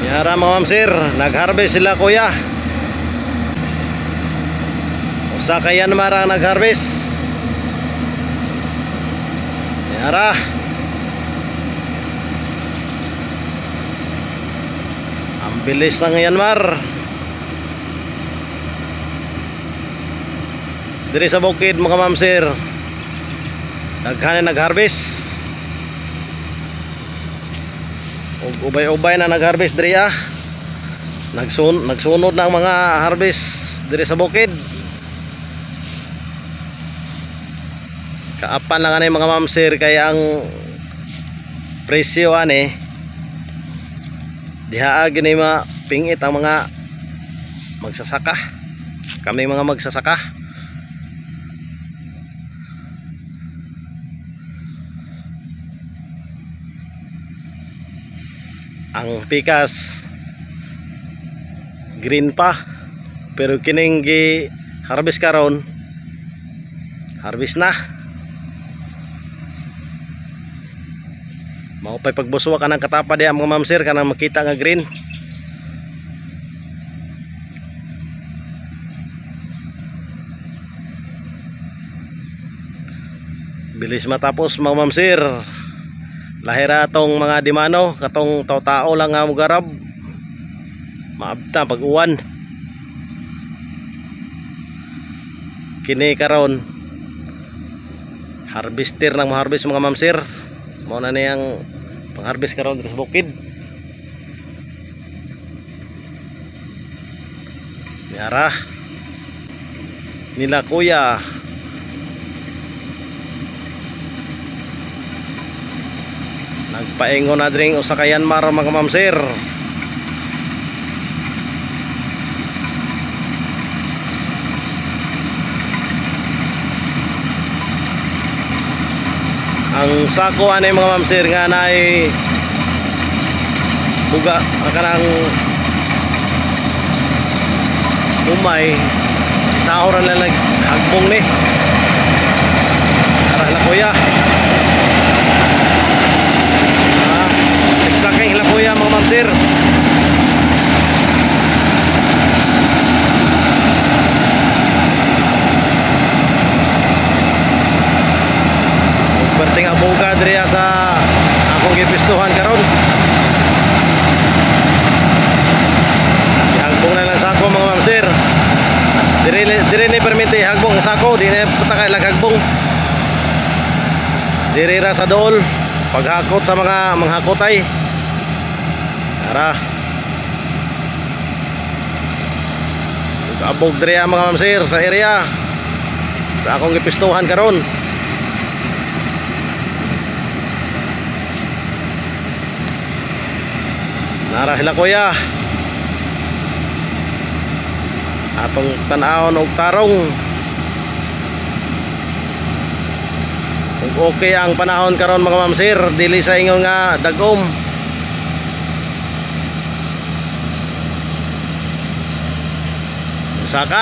Yara mga ma'am sir, nag-harvest sila kuya. Usa kayan marang nag-harvest. Yara. Ang bilis ng Myanmar. Diri sa bukid mga ma'am sir, daghan na nag-harvest. Ubay-ubay na nag-harvest diri ah. Nagsunod na ang mga harvest diri sa bukid. Kaapan lang ani mga ma'am sir, kaya ang presyo ani diha gini mapingit ang mga magsasaka. Kami mga magsasaka. Ang pikas green pa, pero kining gi harvest karon, harvest na. Mao pay pagbuswa ka ng katapa diha mga ma'am sir, kanang makita nga green. Bilis matapos mga ma'am sir. Lahira atong mga dimano, katong tao-tao lang nga mugarab. Maabta pag uwan. Kini karon harvester nang ma-harvest mga ma'am sir. Mao na niyang pang-harvest karon sa bukid. Yara nila kuya. Nagpaingon na dring usa ka Myanmar mga ma'am sir. Ang sako ani mga ma'am sir nga nay buga kanang umay sa oras na naghagbong ni. Ara na kuya. Sakay hila kuya mga ma'am sir. Berting aboga diri sa akong gipistuhan karon. Ihagbong na lang sako mga ma'am sir. Diri ni permite ihagbong sako, di na patakay lang hagbong. Diri ra sa dool paghakot sa mga manghakotay. Tara. Abog diri mga ma'am sir sa area sa akong gipistuhan karon. Nara sila kuya. Atong tan-awon og tarong. Kung okay ang panahon karon mga ma'am sir, dili sa ingon nga dagom. Saka